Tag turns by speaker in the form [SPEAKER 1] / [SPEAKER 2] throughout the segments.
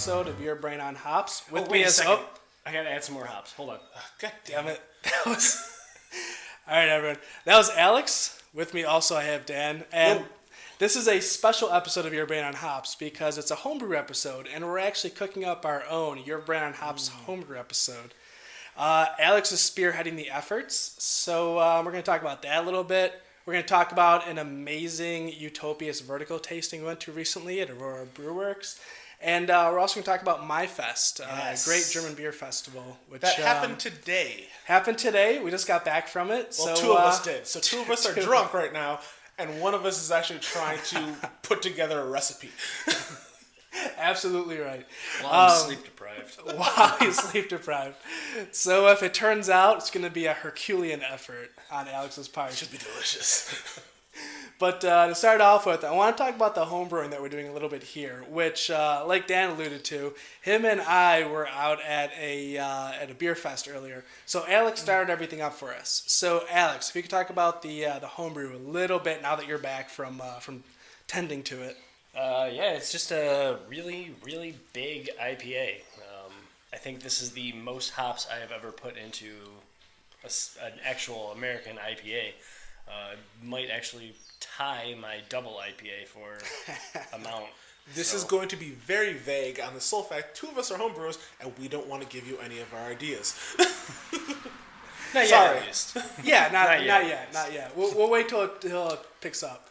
[SPEAKER 1] episode of Your Brain on Hops.
[SPEAKER 2] With me is I gotta add some more hops. Hold on.
[SPEAKER 1] God damn it. That was... All right, everyone. That was Alex. With me also I have Dan. And this is a special episode of Your Brain on Hops because it's a homebrew episode, and we're actually cooking up our own Your Brain on Hops homebrew episode. Alex is spearheading the efforts, so we're going to talk about that a little bit. We're going to talk about an amazing Utopias vertical tasting we went to recently at Aurora Brew Works. And we're also going to talk about Maifest, a great German beer festival. Which
[SPEAKER 3] that happened today.
[SPEAKER 1] Happened today. We just got back from it.
[SPEAKER 3] Well, two of us did. So two of us are drunk right now, and one of us is actually trying to put together a recipe.
[SPEAKER 1] Absolutely right.
[SPEAKER 2] While I'm sleep deprived.
[SPEAKER 1] While he's sleep deprived. So if it turns out, it's going to be a Herculean effort on Alex's part.
[SPEAKER 3] It should be delicious.
[SPEAKER 1] But to start off with, I want to talk about the home brewing that we're doing a little bit here, which, like Dan alluded to, him and I were out at a beer fest earlier. So Alex started everything up for us. So Alex, if you could talk about the home brew a little bit now that you're back from tending to it.
[SPEAKER 2] Yeah, it's just a really, really big IPA. I think this is the most hops I have ever put into an actual American IPA. Might actually tie my double IPA for amount.
[SPEAKER 3] This is going to be very vague on the sole fact two of us are homebrewers and we don't want to give you any of our ideas.
[SPEAKER 2] Not
[SPEAKER 1] Sorry.
[SPEAKER 2] yet.
[SPEAKER 1] Yeah, not yet. We'll wait till it picks up.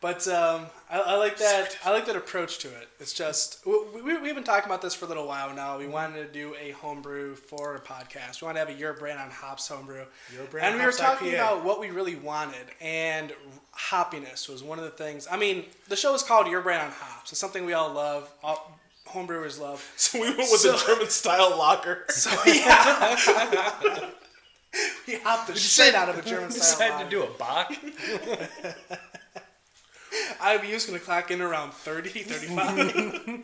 [SPEAKER 1] But I like that. I like that approach to it. It's just we've been talking about this for a little while now. We wanted to do a homebrew for a podcast. We wanted to have a Your Brand on Hops homebrew, and we were talking about what we really wanted. And hoppiness was one of the things. I mean, the show is called Your Brand on Hops. It's something we all love. All homebrewers love.
[SPEAKER 3] So we went with a German style lager.
[SPEAKER 1] So yeah. We hopped the shit out of a German style lager.
[SPEAKER 2] Decided to do a Bock.
[SPEAKER 1] IBU's going to clock in around 30, 35.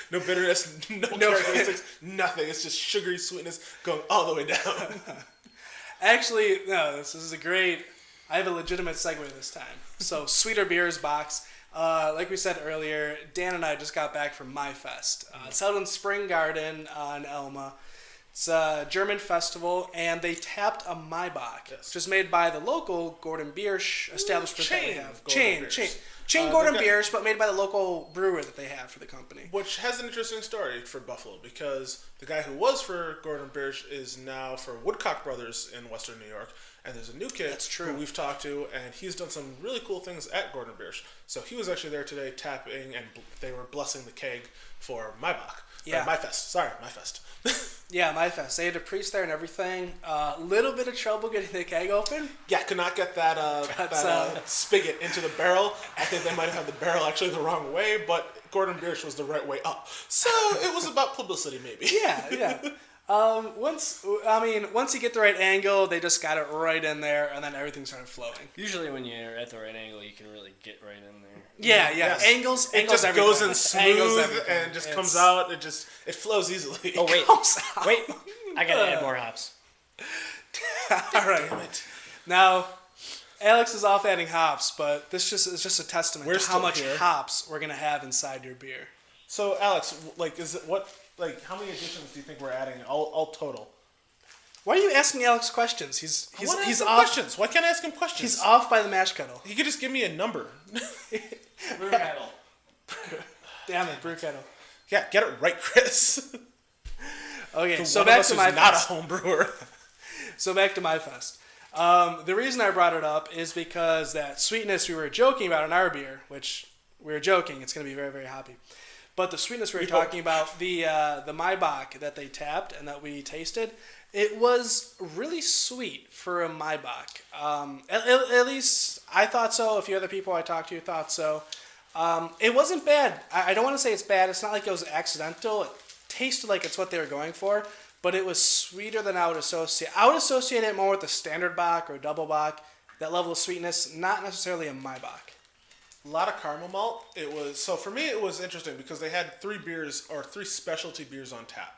[SPEAKER 3] No bitterness, no characteristics, nothing. It's just sugary sweetness going all the way down.
[SPEAKER 1] Actually, no, this is a great... I have a legitimate segue this time. So, Sweeter Beers box. Like we said earlier, Dan and I just got back from Maifest. It's held in Spring Garden in Elma. It's a German festival, and they tapped a Maibock, which is made by the local Gordon Biersch establishment that they have. Chain Gordon Biersch, but made by the local brewer that they have for the company.
[SPEAKER 3] Which has an interesting story for Buffalo, because the guy who was for Gordon Biersch is now for Woodcock Brothers in Western New York, and there's a new kid who we've talked to, and he's done some really cool things at Gordon Biersch. So he was actually there today tapping, and they were blessing the keg for Maibock.
[SPEAKER 1] Yeah.
[SPEAKER 3] Maifest. Sorry, Maifest.
[SPEAKER 1] Yeah, Maifest. They had a priest there and everything. Little bit of trouble getting the keg open.
[SPEAKER 3] Yeah, could not get that spigot into the barrel. I think they might have had the barrel actually the wrong way, but Gordon Biersch was the right way up. So it was about publicity, maybe.
[SPEAKER 1] Yeah. Once you get the right angle, they just got it right in there, and then everything started flowing.
[SPEAKER 2] Usually when you're at the right angle, you can really get right in there.
[SPEAKER 1] Yeah. Yes. Angles
[SPEAKER 3] just
[SPEAKER 1] everything.
[SPEAKER 3] Goes in smooth and just comes out. It flows easily.
[SPEAKER 2] Oh, wait. I gotta add more hops.
[SPEAKER 1] All right. Damn it. Now, Alex is off adding hops, but this is just a testament to how much hops we're gonna have inside your beer.
[SPEAKER 3] So, Alex, how many additions do you think we're adding all total?
[SPEAKER 1] Why are you asking Alex questions? He's off.
[SPEAKER 3] Questions. Why can't I ask him questions?
[SPEAKER 1] He's off by the mash kettle.
[SPEAKER 3] He could just give me a number.
[SPEAKER 2] Brew kettle.
[SPEAKER 1] Damn it, brew kettle.
[SPEAKER 3] Yeah, get it right, Chris.
[SPEAKER 1] Okay, so back to Maifest.
[SPEAKER 3] Not a home brewer.
[SPEAKER 1] So back to Maifest. The reason I brought it up is because that sweetness we were joking about in our beer, which we were joking, it's going to be very, very hoppy. But the sweetness we were talking about, the Maibock that they tapped and that we tasted, it was really sweet for a Maibock. At least I thought so. A few other people I talked to thought so. It wasn't bad. I don't want to say it's bad. It's not like it was accidental. It tasted like it's what they were going for, but it was sweeter than I would associate. I would associate it more with a standard Bock or a double Bock. That level of sweetness, not necessarily a Maibock.
[SPEAKER 3] A lot of caramel malt. So for me it was interesting because they had three specialty beers on tap.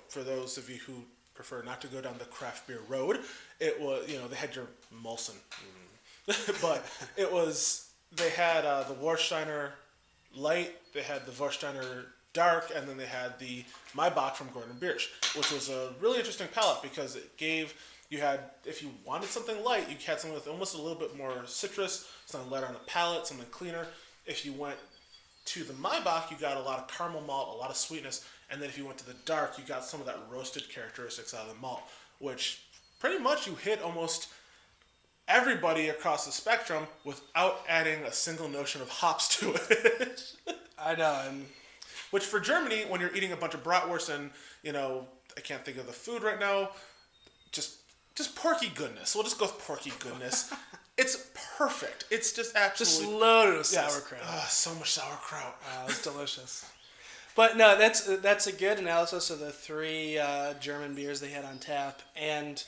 [SPEAKER 3] For those of you who prefer not to go down the craft beer road, it was they had your Molson, but they had the Warsteiner Light, they had the Warsteiner Dark, and then they had the Maibach from Gordon Biersch, which was a really interesting palette because it gave you had, if you wanted something light, you had something with almost a little bit more citrus, something lighter on the palate, something cleaner. If you went to the Maibach, you got a lot of caramel malt, a lot of sweetness, and then if you went to the dark, you got some of that roasted characteristics out of the malt, which pretty much you hit almost everybody across the spectrum without adding a single notion of hops to it.
[SPEAKER 1] I know, and
[SPEAKER 3] which for Germany, when you're eating a bunch of bratwurst and, I can't think of the food right now, just porky goodness. We'll just go with porky goodness. It's perfect. It's just absolutely...
[SPEAKER 1] Just loaded with sauerkraut.
[SPEAKER 3] So much sauerkraut.
[SPEAKER 1] It's delicious. But no, that's a good analysis of the 3 German beers they had on tap. And,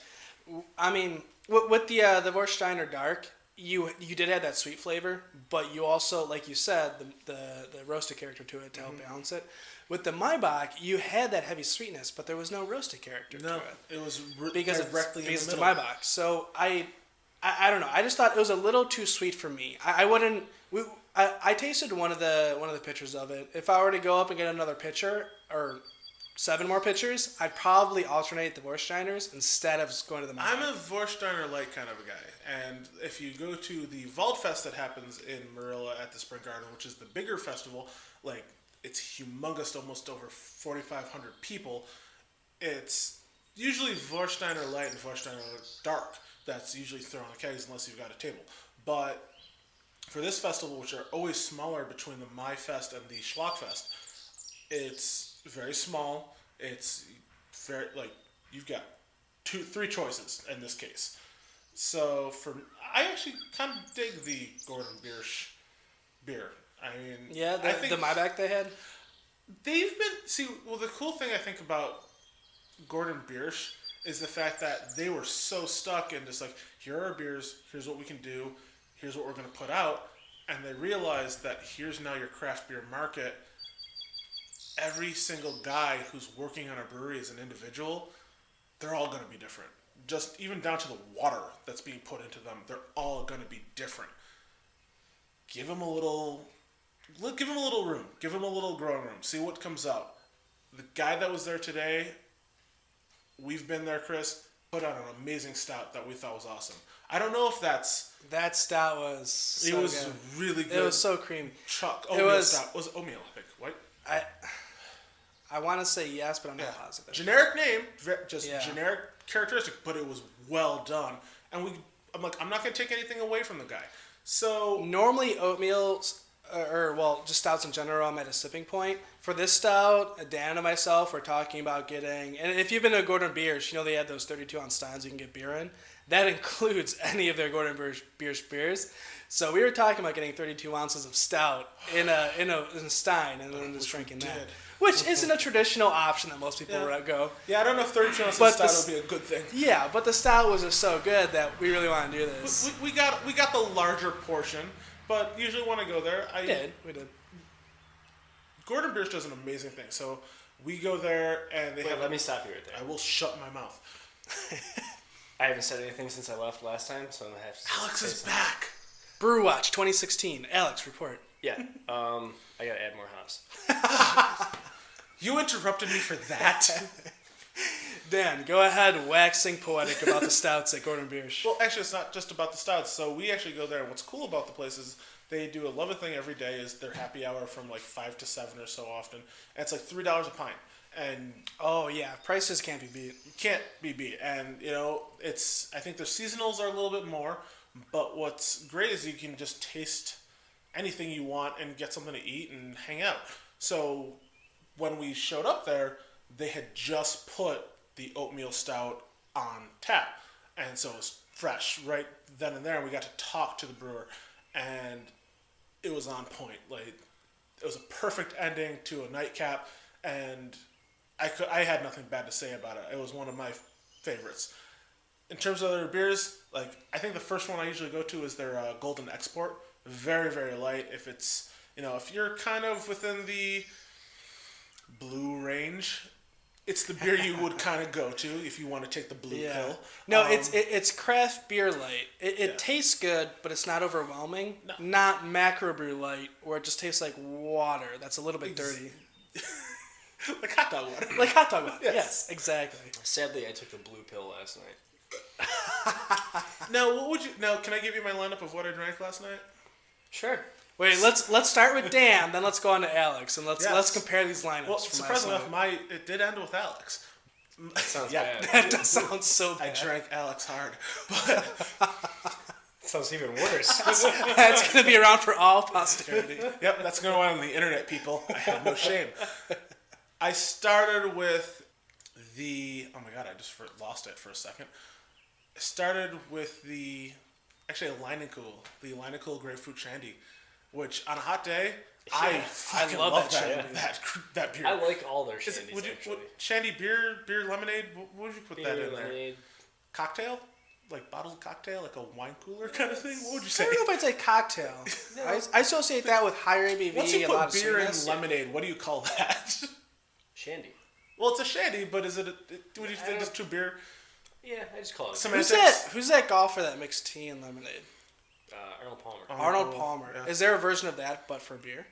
[SPEAKER 1] I mean, with the Warsteiner Dark, you did have that sweet flavor, but you also, like you said, the roasted character to it to help balance it. With the Maibach, you had that heavy sweetness, but there was no roasted character to it.
[SPEAKER 3] It was
[SPEAKER 1] because
[SPEAKER 3] directly
[SPEAKER 1] it's
[SPEAKER 3] in the
[SPEAKER 1] the
[SPEAKER 3] middle.
[SPEAKER 1] Maibach. So I don't know. I just thought it was a little too sweet for me. I wouldn't. I tasted one of the pitchers of it. If I were to go up and get another pitcher or 7 more pitchers, I'd probably alternate the Warsteiners instead of just going to the Maibach.
[SPEAKER 3] I'm a Warsteiner Light kind of a guy. And if you go to the Waldfest that happens in Marilla at the Spring Garden, which is the bigger festival, like, it's humongous, almost over 4,500 people. It's usually Warsteiner Light and Warsteiner Dark that's usually thrown on kegs unless you've got a table. But for this festival, which are always smaller between the Maifest and the Schlockfest, it's very small. It's very, you've got 3 choices in this case. So I actually kind of dig the Gordon Biersch beer. I mean,
[SPEAKER 1] yeah, the Maibach they had.
[SPEAKER 3] They've been the cool thing I think about Gordon Biersch is the fact that they were so stuck in just like, here are our beers, here's what we can do, here's what we're going to put out, and they realized that here's now your craft beer market. Every single guy who's working on a brewery as an individual, they're all going to be different. Just even down to the water that's being put into them, they're all going to be different. Give them a little room. Give them a little growing room. See what comes out. The guy that was there today, we've been there, Chris, put out an amazing stout that we thought was awesome. I don't know if
[SPEAKER 1] that stout was so
[SPEAKER 3] it was
[SPEAKER 1] good.
[SPEAKER 3] really good.
[SPEAKER 1] It was so creamy.
[SPEAKER 3] Oatmeal stout. It was oatmeal, I think, right?
[SPEAKER 1] I want to say yes, but I'm not positive.
[SPEAKER 3] Generic name, generic characteristic, but it was well done. And I'm not going to take anything away from the guy. So
[SPEAKER 1] normally oatmeals, just stouts in general, I'm at a sipping point. For this stout, Dan and myself were talking about getting, and if you've been to Gordon Biersch, they had those 32-ounce steins you can get beer in. That includes any of their Gordon Biersch beers. So we were talking about getting 32 ounces of stout in a stein and then just drinking that. Which isn't a traditional option that most people would go.
[SPEAKER 3] Yeah, I don't know if 32 ounces of stout would be a good thing.
[SPEAKER 1] Yeah, but the stout was just so good that we really want to do this.
[SPEAKER 3] We got the larger portion, but usually when I go there,
[SPEAKER 1] we did.
[SPEAKER 3] Gordon Biersch does an amazing thing. So we go there and
[SPEAKER 2] let me stop you right there.
[SPEAKER 3] I will shut my mouth.
[SPEAKER 2] I haven't said anything since I left last time, so I'm gonna have to.
[SPEAKER 3] Alex is back.
[SPEAKER 1] Brew Watch 2016. Alex, report.
[SPEAKER 2] Yeah. I gotta add more hops.
[SPEAKER 3] You interrupted me for that.
[SPEAKER 1] Dan, go ahead, waxing poetic about the stouts at Gordon Biersch.
[SPEAKER 3] Well, actually, it's not just about the stouts. So we actually go there, and what's cool about the place is they do a lovely thing every day. Is their happy hour from 5 to 7 or so often, and it's $3 a pint. And
[SPEAKER 1] oh yeah, prices can't be beat.
[SPEAKER 3] Can't be beat. And I think their seasonals are a little bit more, but what's great is you can just taste anything you want and get something to eat and hang out. So when we showed up there, they had just put the oatmeal stout on tap, and so it was fresh right then and there. And we got to talk to the brewer, and it was on point. It was a perfect ending to a nightcap, and I had nothing bad to say about it. It was one of my favorites. In terms of their beers, I think the first one I usually go to is their Golden Export. Very, very light. If it's, if you're kind of within the blue range, It's the beer you would kind of go to if you want to take the blue pill.
[SPEAKER 1] No, it's craft beer light. It tastes good, but it's not overwhelming. No. Not macro brew light, where it just tastes like water. That's a little bit dirty.
[SPEAKER 3] Like hot dog water.
[SPEAKER 1] Like hot dog water. Yes, exactly.
[SPEAKER 2] Sadly, I took the blue pill last night.
[SPEAKER 3] Now, what would you? Now, can I give you my lineup of what I drank last night?
[SPEAKER 2] Sure.
[SPEAKER 1] Wait, let's start with Dan, then let's go on to Alex, and let's compare these lineups.
[SPEAKER 3] Well,
[SPEAKER 1] from
[SPEAKER 3] surprisingly
[SPEAKER 1] last
[SPEAKER 3] enough, it did end with Alex.
[SPEAKER 2] That sounds
[SPEAKER 3] Yeah.
[SPEAKER 2] bad.
[SPEAKER 1] That does sound so
[SPEAKER 3] I
[SPEAKER 1] bad.
[SPEAKER 3] drank Alex hard, but
[SPEAKER 2] Sounds even worse.
[SPEAKER 1] That's going to be around for all posterity.
[SPEAKER 3] yep, that's going on the internet, people. I have no shame. I started with oh my god, I just lost it for a second. I started with the Leinenkugel grapefruit shandy, which on a hot day, I fucking love that beer.
[SPEAKER 2] I like all their shandies, actually.
[SPEAKER 3] Shandy beer lemonade, what would you put that in
[SPEAKER 2] lemonade.
[SPEAKER 3] there? Cocktail? Like bottled cocktail, like a wine cooler kind of thing? What would you say?
[SPEAKER 1] I don't know if I'd say cocktail. I associate that with higher ABV.
[SPEAKER 3] Once you
[SPEAKER 1] a lot
[SPEAKER 3] put
[SPEAKER 1] of
[SPEAKER 3] beer in
[SPEAKER 1] sweetness.
[SPEAKER 3] lemonade, what do you call that?
[SPEAKER 2] Shandy.
[SPEAKER 3] Well, it's a shandy, but is it? Would you say just two beer?
[SPEAKER 2] Yeah, I just call it.
[SPEAKER 3] Semantics?
[SPEAKER 1] Who's that golfer that mixed tea and lemonade?
[SPEAKER 2] Arnold Palmer.
[SPEAKER 1] Arnold Palmer.
[SPEAKER 3] Yeah.
[SPEAKER 1] Is there a version of that but for beer?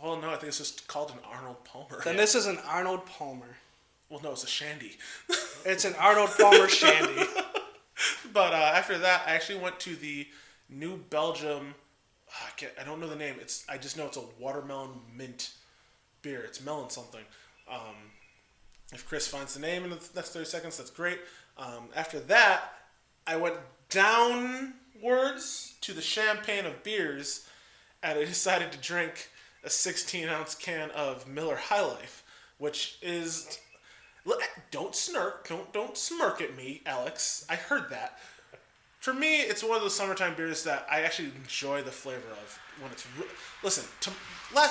[SPEAKER 3] Well, no, I think it's just called an Arnold Palmer.
[SPEAKER 1] Then this is an Arnold Palmer.
[SPEAKER 3] Well, no, it's a shandy.
[SPEAKER 1] It's an Arnold Palmer shandy.
[SPEAKER 3] But after that, I actually went to the New Belgium. I don't know the name. I just know it's a watermelon mint beer. It's melon something. If Chris finds the name in the next 30 seconds, that's great. After that, I went downwards to the champagne of beers, and I decided to drink a 16-ounce can of Miller High Life, which is... Don't smirk at me, Alex. I heard that. For me, it's one of those summertime beers that I actually enjoy the flavor of when it's... Listen,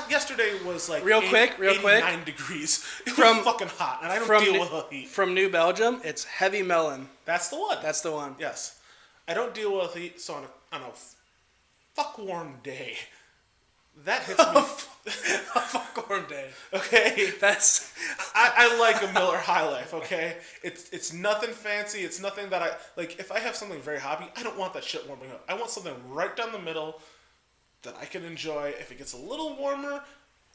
[SPEAKER 3] yesterday was like
[SPEAKER 1] real quick.
[SPEAKER 3] 89 degrees. It was fucking hot, and I don't deal with the heat.
[SPEAKER 1] From New Belgium, it's Heavy Melon.
[SPEAKER 3] That's the one.
[SPEAKER 1] That's the one.
[SPEAKER 3] Yes. I don't deal with heat, so on a fuck warm day, that hits me.
[SPEAKER 1] A fuck warm day.
[SPEAKER 3] Okay?
[SPEAKER 1] That's...
[SPEAKER 3] I like a Miller High Life, okay? It's nothing fancy. It's nothing that I... Like, if I have something very hoppy, I don't want that shit warming up. I want something right down the middle that I can enjoy. If it gets a little warmer,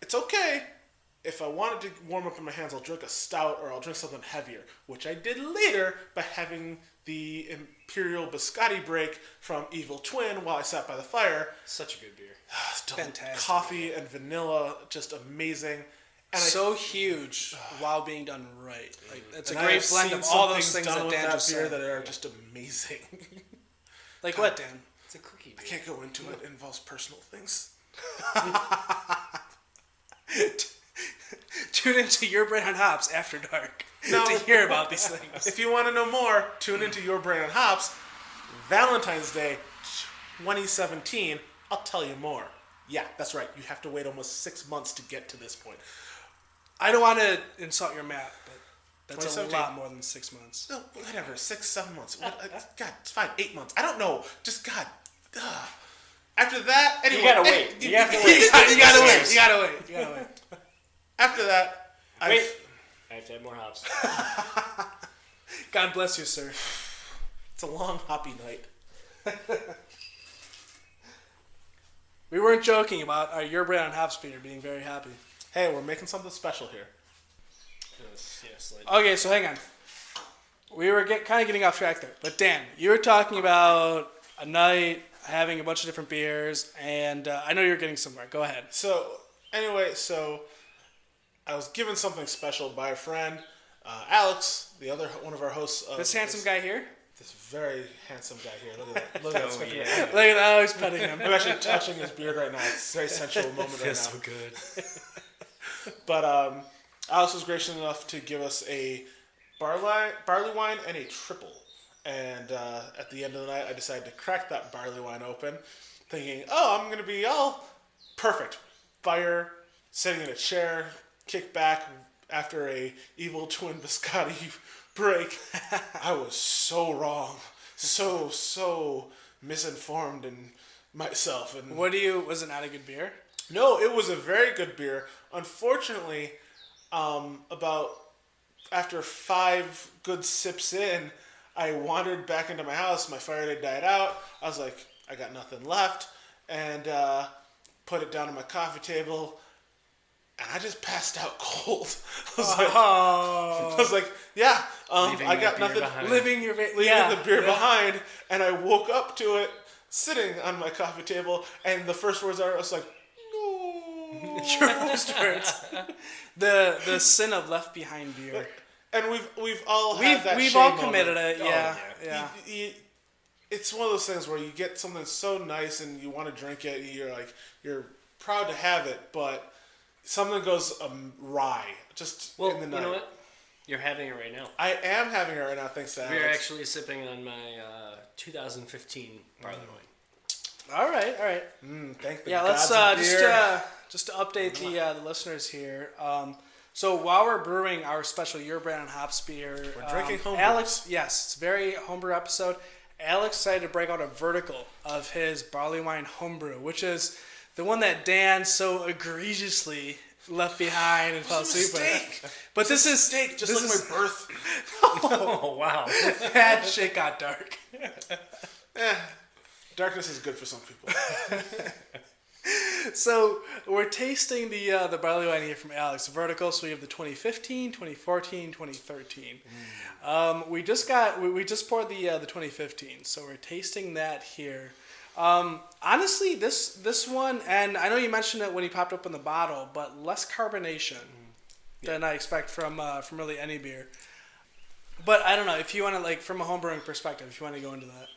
[SPEAKER 3] it's okay. If I want it to warm up in my hands, I'll drink a stout or I'll drink something heavier, which I did later by having the Imperial Biscotti break from Evil Twin while I sat by the fire.
[SPEAKER 2] Such a good beer.
[SPEAKER 1] Fantastic.
[SPEAKER 3] Coffee and vanilla, just amazing. And
[SPEAKER 1] so huge while being done right. Like it's a
[SPEAKER 3] and
[SPEAKER 1] great
[SPEAKER 3] I've
[SPEAKER 1] blend
[SPEAKER 3] seen
[SPEAKER 1] of
[SPEAKER 3] some
[SPEAKER 1] all those things
[SPEAKER 3] done
[SPEAKER 1] that
[SPEAKER 3] with
[SPEAKER 1] Dan
[SPEAKER 3] that
[SPEAKER 1] just
[SPEAKER 3] beer
[SPEAKER 1] said.
[SPEAKER 3] that are just amazing.
[SPEAKER 1] Like what, Dan?
[SPEAKER 2] It's a cookie beer.
[SPEAKER 3] I can't go into it. It involves personal things.
[SPEAKER 1] Tune into Your Brain on Hops after dark
[SPEAKER 3] No.
[SPEAKER 1] to hear about these things.
[SPEAKER 3] If you want to know more, tune into Your Brain on Hops. Valentine's Day 2017. I'll tell you more. Yeah, that's right. You have to wait almost 6 months to get to this point.
[SPEAKER 1] I don't want to insult your math, but that's a
[SPEAKER 3] 2017.
[SPEAKER 1] lot more than 6 months.
[SPEAKER 3] No, whatever. 6, 7 months. God, it's fine. 8 months. I don't know. Just God. After that, anyway.
[SPEAKER 2] You gotta wait. You have to wait.
[SPEAKER 1] You gotta wait.
[SPEAKER 3] After that,
[SPEAKER 2] Wait. I have to have more hops.
[SPEAKER 1] God bless you, sir.
[SPEAKER 3] It's a long hoppy night.
[SPEAKER 1] We weren't joking about our Your Brain on Hops beer being very happy.
[SPEAKER 3] Hey, we're making something special here.
[SPEAKER 2] Yes,
[SPEAKER 1] Okay, so hang on. We were kind of getting off track there. But Dan, you were talking about a night having a bunch of different beers, and I know you're getting somewhere. Go ahead.
[SPEAKER 3] So, anyway, I was given something special by a friend, Alex, the other one of our hosts. Of
[SPEAKER 1] This handsome guy here?
[SPEAKER 3] This very handsome guy here. Look at that. Look at that.
[SPEAKER 2] yeah.
[SPEAKER 1] Look at that. Oh, he's petting him.
[SPEAKER 3] I'm actually touching his beard right now. It's a very sensual moment right now.
[SPEAKER 2] so good.
[SPEAKER 3] But Alex was gracious enough to give us a barley wine and a triple. And at the end of the night, I decided to crack that barley wine open, thinking, oh, I'm going to be all perfect. Fire, sitting in a chair, kick back after a Evil Twin Biscotti break. I was so wrong. So misinformed in myself. And
[SPEAKER 1] Was it not a good beer?
[SPEAKER 3] no, it was a very good beer. Unfortunately, about after 5 good sips in, I wandered back into my house. My fire had died out. I was like, I got nothing left. And put it down on my coffee table. And I just passed out cold. I was like, yeah, I got nothing. Leaving the beer behind. And I woke up to it sitting on my coffee table. And the first words I was like, no.
[SPEAKER 1] Your first words. The sin of left behind beer.
[SPEAKER 3] And we've all had that.
[SPEAKER 1] We've
[SPEAKER 3] shame
[SPEAKER 1] all committed
[SPEAKER 3] moment.
[SPEAKER 1] it. Yeah, yeah.
[SPEAKER 3] It's one of those things where you get something so nice and you want to drink it. You're proud to have it, but something goes awry just in the night.
[SPEAKER 2] You know what? You're having it right now.
[SPEAKER 3] I am having it right now, thanks to Alex.
[SPEAKER 2] We're actually sipping on my 2015 barley wine.
[SPEAKER 1] All right.
[SPEAKER 3] Thank the
[SPEAKER 1] let's
[SPEAKER 3] gods of beer.
[SPEAKER 1] just to update the listeners here. So while we're brewing our special Your Brand and Hops beer,
[SPEAKER 3] we're drinking homebrew.
[SPEAKER 1] Alex, yes, it's a very homebrew episode. Alex decided to break out a vertical of his barley wine homebrew, which is the one that Dan so egregiously left behind and fell asleep with. But this is
[SPEAKER 3] steak, just like my birth.
[SPEAKER 2] Oh wow,
[SPEAKER 1] that shit got dark.
[SPEAKER 3] Darkness is good for some people.
[SPEAKER 1] So we're tasting the barley wine here from Alex Vertical. So we have the 2015, 2014, 2013. We just poured the 2015. So we're tasting that here. Honestly, this one, and I know you mentioned it when you popped up in the bottle, but less carbonation than I expect from really any beer. But I don't know if you want to, like, from a homebrewing perspective, if you want to go into that.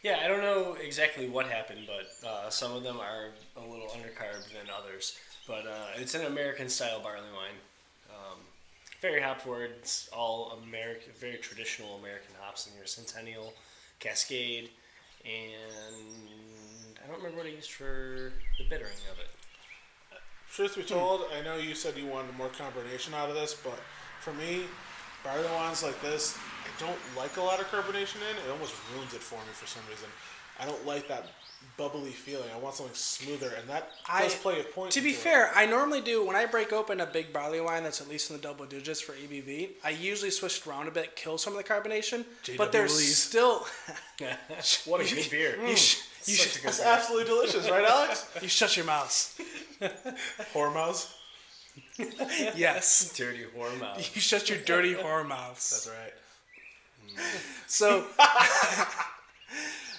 [SPEAKER 2] Yeah, I don't know exactly what happened, but some of them are a little undercarb than others. But it's an American-style barley wine. Very hop forward. It's all American, very traditional American hops in here. Centennial, Cascade, and I don't remember what I used for the bittering of it.
[SPEAKER 3] Truth be told, I know you said you wanted more carbonation out of this, but for me, barley wines like this, I don't like a lot of carbonation in. It almost ruins it for me for some reason. I don't like that bubbly feeling. I want something smoother, and that does play a point.
[SPEAKER 1] To be fair, I normally do, when I break open a big barley wine that's at least in the double digits for ABV, I usually switch it around a bit, kill some of the carbonation, but there's still...
[SPEAKER 2] What a good beer.
[SPEAKER 3] That's absolutely delicious, right, Alex?
[SPEAKER 1] You shut your mouth.
[SPEAKER 3] Whore mouths?
[SPEAKER 1] Yes.
[SPEAKER 2] Dirty whore mouth.
[SPEAKER 1] You shut your dirty whore mouths.
[SPEAKER 3] That's right.
[SPEAKER 1] So...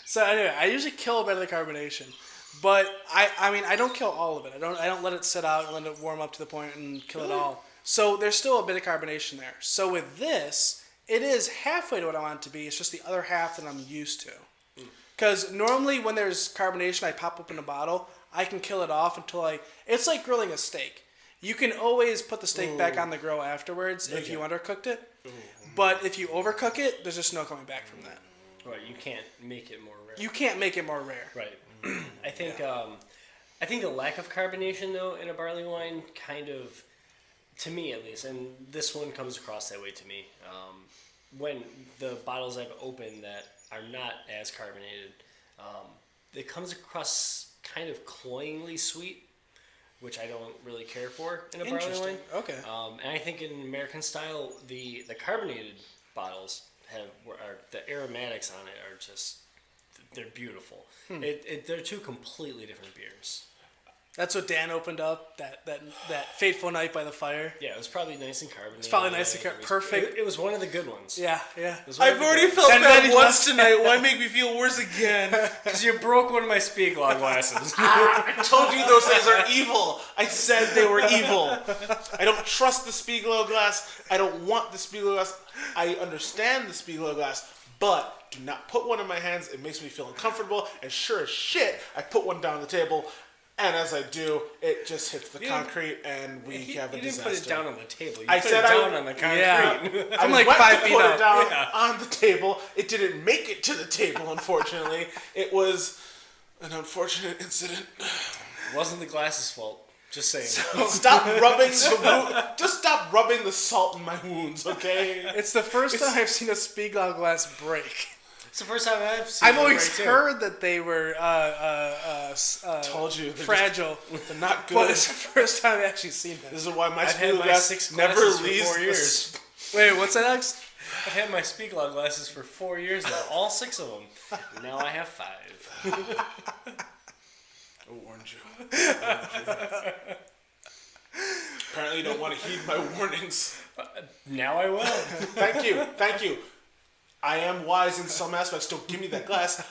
[SPEAKER 1] So anyway, I usually kill a bit of the carbonation, but I mean I don't kill all of it. I don't let it sit out and let it warm up to the point and kill it all. So there's still a bit of carbonation there. So with this, it is halfway to what I want it to be. It's just the other half that I'm used to. Because normally when there's carbonation, I pop open a bottle. I can kill it off until it's like grilling a steak. You can always put the steak back on the grill afterwards if you undercooked it. But if you overcook it, there's just no coming back from that.
[SPEAKER 2] Right, you can't make it more rare.
[SPEAKER 1] You can't make it more rare.
[SPEAKER 2] Right. I think the lack of carbonation though in a barley wine kind of, to me at least, and this one comes across that way to me. When the bottles I've opened that are not as carbonated, it comes across kind of cloyingly sweet, which I don't really care for in a barley wine.
[SPEAKER 1] Okay.
[SPEAKER 2] And I think in American style, the carbonated bottles the aromatics on it are just, they're beautiful. They're two completely different beers.
[SPEAKER 1] That's what Dan opened up that fateful night by the fire.
[SPEAKER 2] Yeah, it was probably nice and carbonated.
[SPEAKER 1] It's probably nice and perfect.
[SPEAKER 2] It was one of the good ones.
[SPEAKER 1] Yeah.
[SPEAKER 3] I've already felt bad once tonight. Why make me feel worse again?
[SPEAKER 2] Because you broke one of my Spiegel glasses.
[SPEAKER 3] I told you those things are evil. I said they were evil. I don't trust the Spiegel glass. I don't want the Spiegel glass. I understand the Spiegel glass, but do not put one in my hands. It makes me feel uncomfortable. And sure as shit, I put one down on the table. And as I do, it just hits the concrete, and we have a disaster.
[SPEAKER 2] You didn't put it down on the table. You
[SPEAKER 3] put it down
[SPEAKER 2] on the concrete.
[SPEAKER 1] Yeah.
[SPEAKER 3] I'm like 5 feet up. Put it down on the table. It didn't make it to the table, unfortunately. It was an unfortunate incident.
[SPEAKER 2] It wasn't the glass's fault. Just saying.
[SPEAKER 3] So stop rubbing just stop rubbing the salt in my wounds, okay?
[SPEAKER 1] It's the first time I've seen a Spiegel glass break.
[SPEAKER 2] It's the first time I've seen
[SPEAKER 1] I've
[SPEAKER 2] them
[SPEAKER 1] always
[SPEAKER 2] right,
[SPEAKER 1] heard that they were
[SPEAKER 3] Told you.
[SPEAKER 1] fragile.
[SPEAKER 3] They're not good.
[SPEAKER 1] But it's the first time I've actually seen that.
[SPEAKER 3] This is why my
[SPEAKER 2] I've had
[SPEAKER 3] speed
[SPEAKER 2] my
[SPEAKER 3] glass
[SPEAKER 2] 6
[SPEAKER 3] never
[SPEAKER 2] glasses for
[SPEAKER 3] leaves
[SPEAKER 2] 4
[SPEAKER 3] the
[SPEAKER 2] years.
[SPEAKER 1] Wait, what's that, Alex?
[SPEAKER 2] I've had my Speak Loud glasses for 4 years now, all 6 of them. Now I have 5.
[SPEAKER 3] I warned you. Apparently you don't want to heed my warnings.
[SPEAKER 2] Now I will.
[SPEAKER 3] Thank you. I am wise in some aspects. Don't give me that glass.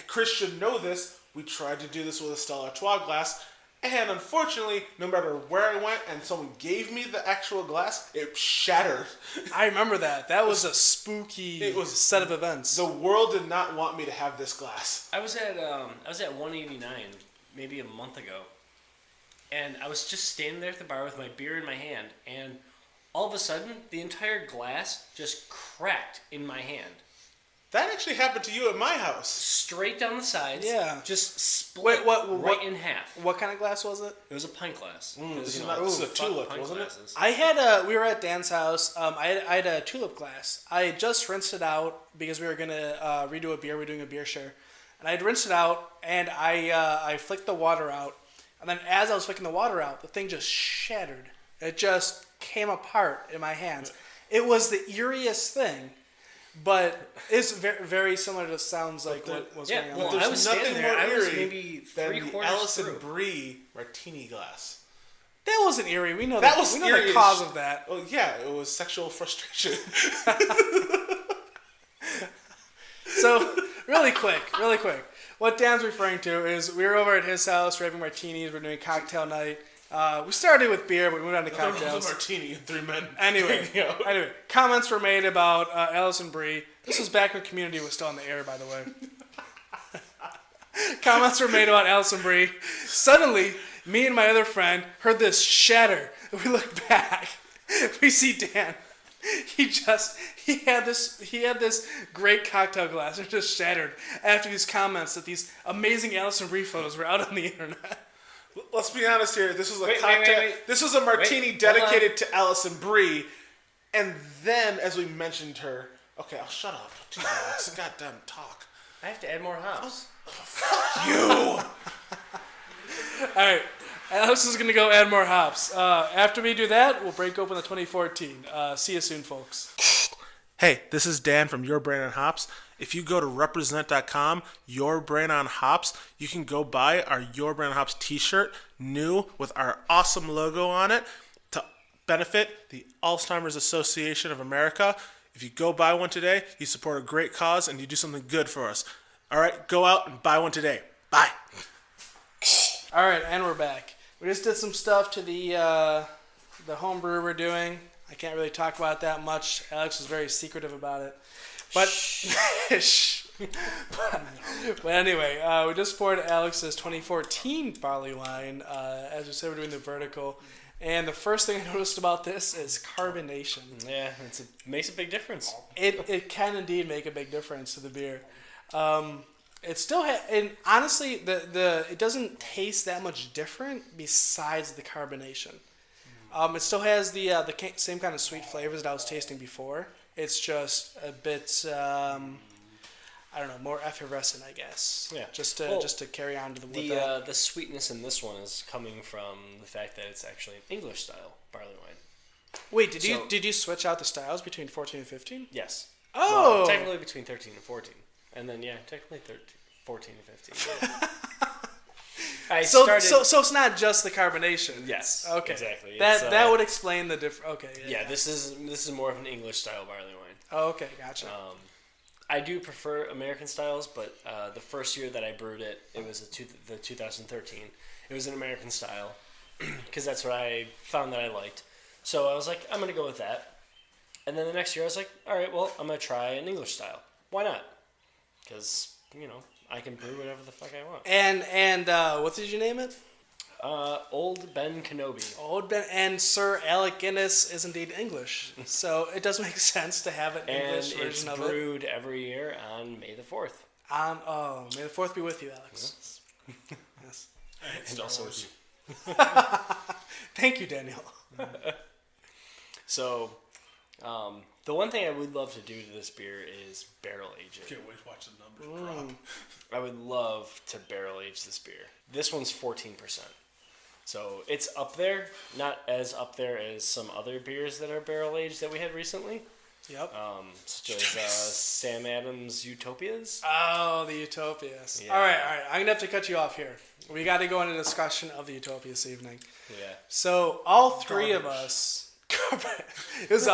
[SPEAKER 3] Chris should know this. We tried to do this with a Stella Artois glass, and unfortunately, no matter where I went and someone gave me the actual glass, it shattered.
[SPEAKER 1] I remember that. That was a spooky set of events.
[SPEAKER 3] The world did not want me to have this glass.
[SPEAKER 2] I was at 189 maybe a month ago, and I was just standing there at the bar with my beer in my hand, and all of a sudden, the entire glass just cracked in my hand.
[SPEAKER 3] That actually happened to you at my house.
[SPEAKER 2] Straight down the sides.
[SPEAKER 1] Yeah.
[SPEAKER 2] Just split right in half.
[SPEAKER 1] What kind of glass was it?
[SPEAKER 2] It was a pint glass.
[SPEAKER 3] This is a tulip, wasn't it?
[SPEAKER 1] We were at Dan's house. I had a tulip glass. I had just rinsed it out because we were going to redo a beer. We were doing a beer share. And I had rinsed it out, and I flicked the water out. And then as I was flicking the water out, the thing just shattered. It just came apart in my hands. It was the eeriest thing. But it's very, very similar to sounds like what was going on.
[SPEAKER 2] Well,
[SPEAKER 3] There's
[SPEAKER 2] I was standing there. I was
[SPEAKER 3] eerie
[SPEAKER 2] maybe
[SPEAKER 3] than the
[SPEAKER 2] 3/4
[SPEAKER 3] Allison
[SPEAKER 2] through.
[SPEAKER 3] Brie martini glass.
[SPEAKER 1] That wasn't eerie. We know
[SPEAKER 3] That
[SPEAKER 1] that.
[SPEAKER 3] was
[SPEAKER 1] We know
[SPEAKER 3] eerie
[SPEAKER 1] the
[SPEAKER 3] as
[SPEAKER 1] cause
[SPEAKER 3] sh-
[SPEAKER 1] of that.
[SPEAKER 3] Oh yeah, it was sexual frustration.
[SPEAKER 1] So, really quick. What Dan's referring to is we were over at his house, we're having martinis, we're doing cocktail night. We started with beer, but we moved on to
[SPEAKER 3] The
[SPEAKER 1] cocktails.
[SPEAKER 3] martini and 3 men.
[SPEAKER 1] Anyway,
[SPEAKER 3] hanging out.
[SPEAKER 1] Comments were made about Allison Brie. This was back when Community was still on the air, by the way. Comments were made about Allison Brie. Suddenly, me and my other friend heard this shatter. We look back. We see Dan. He had this great cocktail glass. It just shattered after these comments that these amazing Allison Brie photos were out on the internet.
[SPEAKER 3] Let's be honest here. This was a
[SPEAKER 2] Wait,
[SPEAKER 3] cocktail.
[SPEAKER 2] wait.
[SPEAKER 3] This was a martini dedicated to Allison Brie, and then as we mentioned her. Okay, I'll shut up. Jeez, Alex, goddamn talk.
[SPEAKER 2] I have to add more hops.
[SPEAKER 3] You.
[SPEAKER 1] All right, Alex is gonna go add more hops. After we do that, we'll break open the 2014. See you soon, folks.
[SPEAKER 3] Hey, this is Dan from Your Brand on Hops. If you go to represent.com, Your Brand on Hops, you can go buy our Your Brand on Hops t-shirt, new with our awesome logo on it, to benefit the Alzheimer's Association of America. If you go buy one today, you support a great cause and you do something good for us. All right, go out and buy one today. Bye.
[SPEAKER 1] All right, and we're back. We just did some stuff to the homebrew we're doing. I can't really talk about it that much. Alex was very secretive about it. But, but anyway, we just poured Alex's 2014 barley wine. As we said, we're doing the vertical. And the first thing I noticed about this is carbonation.
[SPEAKER 2] Yeah, it makes a big difference.
[SPEAKER 1] It can indeed make a big difference to the beer. It still and honestly, it doesn't taste that much different besides the carbonation. It still has the same kind of sweet flavors that I was tasting before. It's just a bit, I don't know, more effervescent, I guess.
[SPEAKER 2] Yeah.
[SPEAKER 1] Just to carry on to
[SPEAKER 2] The sweetness in this one is coming from the fact that it's actually an English style barley wine.
[SPEAKER 1] Wait, did you switch out the styles between 14 and 15?
[SPEAKER 2] Yes.
[SPEAKER 1] Oh.
[SPEAKER 2] Well, technically between 13 and 14, and then technically 14 and 15. Yeah.
[SPEAKER 1] So it's not just the carbonation.
[SPEAKER 2] Yes.
[SPEAKER 1] Okay.
[SPEAKER 2] Exactly.
[SPEAKER 1] That would explain the difference. Okay.
[SPEAKER 2] Yeah. This is more of an English style barley wine.
[SPEAKER 1] Oh, okay. Gotcha.
[SPEAKER 2] I do prefer American styles, but the first year that I brewed it was the 2013. It was an American style because that's what I found that I liked. So I was like, I'm gonna go with that. And then the next year I was like, all right, well, I'm gonna try an English style. Why not? Because I can brew whatever the fuck I want.
[SPEAKER 1] And what did you name it?
[SPEAKER 2] Old Ben Kenobi.
[SPEAKER 1] Old Ben and Sir Alec Guinness is indeed English, so it does make sense to have an English version of it.
[SPEAKER 2] And it's brewed every year on May the 4th.
[SPEAKER 1] May the 4th be with you, Alex. Yes.
[SPEAKER 2] And also with you.
[SPEAKER 1] Thank you, Daniel.
[SPEAKER 2] So, The one thing I would love to do to this beer is barrel age it.
[SPEAKER 3] Can't wait to watch the numbers drop.
[SPEAKER 2] I would love to barrel age this beer. This one's 14%. So it's up there, not as up there as some other beers that are barrel aged that we had recently.
[SPEAKER 1] Yep.
[SPEAKER 2] Such as Sam Adams' Utopias.
[SPEAKER 1] Oh, the Utopias.
[SPEAKER 2] Yeah.
[SPEAKER 1] All right. I'm going to have to cut you off here. We got to go into discussion of the Utopias this evening.
[SPEAKER 2] Yeah.
[SPEAKER 1] So all three of us... It was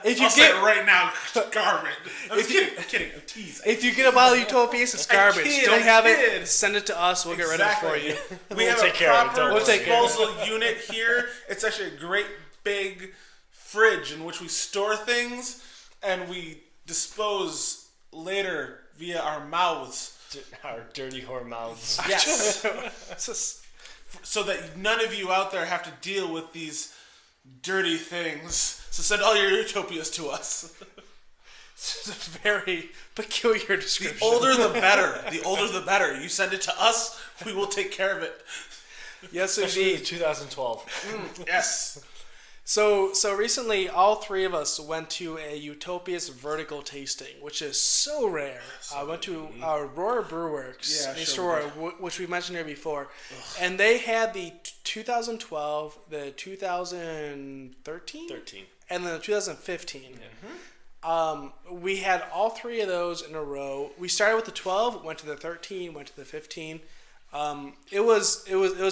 [SPEAKER 1] if you
[SPEAKER 3] I'll say it right now, garbage. I'm kidding. I'm teasing.
[SPEAKER 1] If you get a bottle of Utopias, it's garbage. Don't have it. Send it to us. We'll get rid of it for you.
[SPEAKER 3] We have
[SPEAKER 2] take
[SPEAKER 3] a
[SPEAKER 2] care of it,
[SPEAKER 3] proper
[SPEAKER 2] don't worry.
[SPEAKER 3] disposal unit here. It's actually a great big fridge in which we store things and we dispose later via our mouths.
[SPEAKER 2] Our dirty whore mouths.
[SPEAKER 3] Yes.
[SPEAKER 1] It's just,
[SPEAKER 3] So that none of you out there have to deal with these dirty things. So send all your Utopias to us.
[SPEAKER 1] it's a very peculiar description.
[SPEAKER 3] The older the better. The older the better. You send it to us, we will take care of it.
[SPEAKER 1] Yes,
[SPEAKER 2] Especially
[SPEAKER 1] indeed.
[SPEAKER 2] 2012.
[SPEAKER 3] Yes.
[SPEAKER 1] So recently, all three of us went to a Utopias vertical tasting, which is so rare. I went to Aurora Brew Works in Aurora, which we mentioned here before, and they had the 2012, the 2013, and then the 2015. We had all three of those in a row. We started with the 12, went to the 13, went to the 15. It was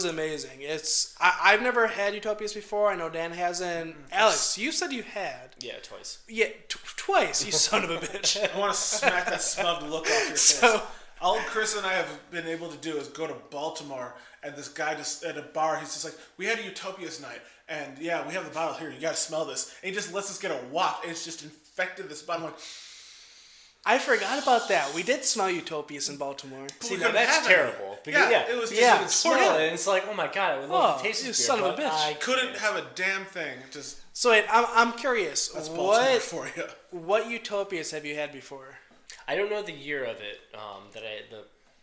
[SPEAKER 1] amazing. I've never had Utopias before. I know Dan hasn't. Alex, you said you had.
[SPEAKER 2] Yeah, twice.
[SPEAKER 1] Yeah, twice. You son of a bitch.
[SPEAKER 3] I want to smack that smug look off your face. All Chris and I have been able to do is go to Baltimore, and this guy just at a bar, he's just like, we had a Utopias night, and yeah, we have the bottle here. You got to smell this. And he just lets us get a waft, and it's just infected this bottle. I'm like,
[SPEAKER 1] I forgot about that. We did smell Utopias in Baltimore.
[SPEAKER 2] See, now that's terrible. Because,
[SPEAKER 3] it was just
[SPEAKER 1] Yeah.
[SPEAKER 2] you can smell it, and it's like, oh my god, I would love to taste
[SPEAKER 1] you
[SPEAKER 2] this beer.
[SPEAKER 1] son of a
[SPEAKER 2] but
[SPEAKER 1] bitch.
[SPEAKER 2] I
[SPEAKER 3] couldn't have a damn thing. Just
[SPEAKER 1] So wait, I'm curious.
[SPEAKER 3] that's Baltimore
[SPEAKER 1] What
[SPEAKER 3] for you.
[SPEAKER 1] what Utopias have you had before?
[SPEAKER 2] I don't know the year of it.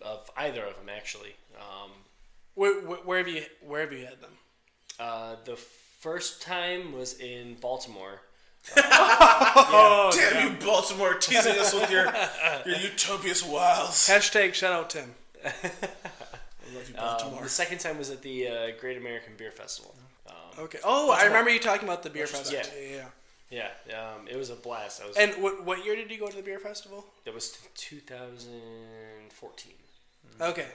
[SPEAKER 2] Of either of them actually.
[SPEAKER 1] Where have you had them?
[SPEAKER 2] The first time was in Baltimore.
[SPEAKER 3] Damn you, Baltimore, teasing us with your Utopias wiles.
[SPEAKER 1] Hashtag shout out Tim.
[SPEAKER 3] I love you, Baltimore.
[SPEAKER 2] The second time was at the Great American Beer Festival.
[SPEAKER 1] Okay. Oh, I remember you talking about the beer festival.
[SPEAKER 2] respect.
[SPEAKER 1] Yeah.
[SPEAKER 2] It was a blast.
[SPEAKER 1] And what year did you go to the beer festival?
[SPEAKER 2] That was 2014.
[SPEAKER 1] Okay.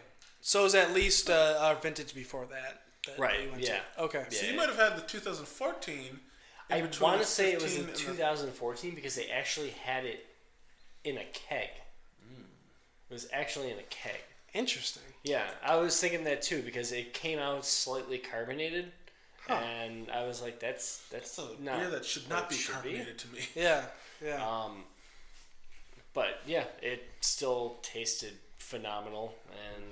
[SPEAKER 1] So it was at least a vintage before that
[SPEAKER 2] Right,
[SPEAKER 1] you went
[SPEAKER 2] yeah.
[SPEAKER 1] to. Okay.
[SPEAKER 3] So you might have had the 2014.
[SPEAKER 2] I want to say it was in
[SPEAKER 3] 15
[SPEAKER 2] 2014 because they actually had it in a keg. It was actually in a keg.
[SPEAKER 1] Interesting.
[SPEAKER 2] Yeah, I was thinking that too because it came out slightly carbonated, and I was like, "That's
[SPEAKER 3] That's a
[SPEAKER 2] not
[SPEAKER 3] beer that should not be
[SPEAKER 2] should
[SPEAKER 3] carbonated to me.
[SPEAKER 1] Yeah. Yeah.
[SPEAKER 2] But yeah, it still tasted phenomenal, and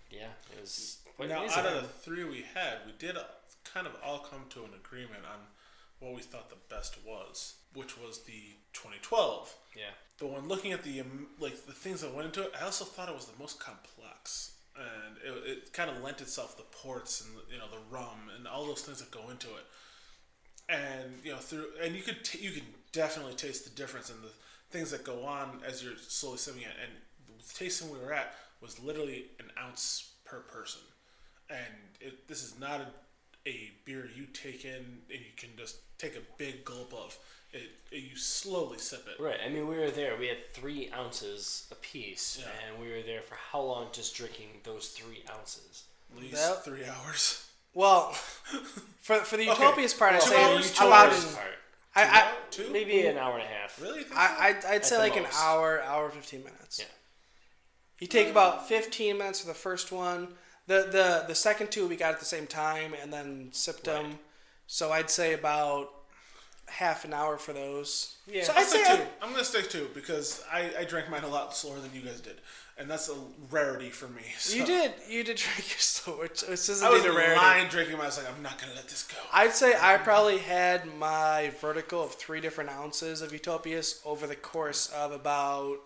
[SPEAKER 2] yeah, it was quite
[SPEAKER 3] Now,
[SPEAKER 2] amazing.
[SPEAKER 3] out of the three we had, we did kind of all come to an agreement on what we thought the best was, which was the 2012.
[SPEAKER 2] Yeah.
[SPEAKER 3] But when looking at the the things that went into it, I also thought it was the most complex, and it kind of lent itself the ports and the rum and all those things that go into it, and you can definitely taste the difference in the things that go on as you're slowly sipping it. And the tasting we were at was literally an ounce per person, and this is not a beer you take in and you can just take a big gulp of. You slowly sip it.
[SPEAKER 2] Right. I mean, we were there. We had 3 ounces apiece,
[SPEAKER 3] Yeah.
[SPEAKER 2] and we were there for how long just drinking those 3 ounces?
[SPEAKER 3] At least 3 hours.
[SPEAKER 1] Well, for the Utopias part, I'd
[SPEAKER 3] 2
[SPEAKER 1] say
[SPEAKER 3] hours, 2
[SPEAKER 1] about
[SPEAKER 3] hours.
[SPEAKER 1] an,
[SPEAKER 2] Maybe an hour and a half.
[SPEAKER 3] Really? You think so?
[SPEAKER 1] I'd say
[SPEAKER 2] the
[SPEAKER 1] like
[SPEAKER 2] most.
[SPEAKER 1] an hour 15 minutes.
[SPEAKER 2] Yeah.
[SPEAKER 1] You take about 15 minutes for the first one. The second 2 we got at the same time and then sipped them. So I'd say about half an hour for those.
[SPEAKER 2] Yeah.
[SPEAKER 1] So
[SPEAKER 3] I'll
[SPEAKER 1] I'd say
[SPEAKER 3] stick 2. I'm going to stick 2 because I drank mine a lot slower than you guys did. And that's a rarity for me. So.
[SPEAKER 1] you did drink your slow, which isn't
[SPEAKER 3] I was
[SPEAKER 1] a rarity.
[SPEAKER 3] lying drinking mine. I was like, I'm not going to let this go.
[SPEAKER 1] I'd say I probably had my vertical of 3 different ounces of Utopias over the course of about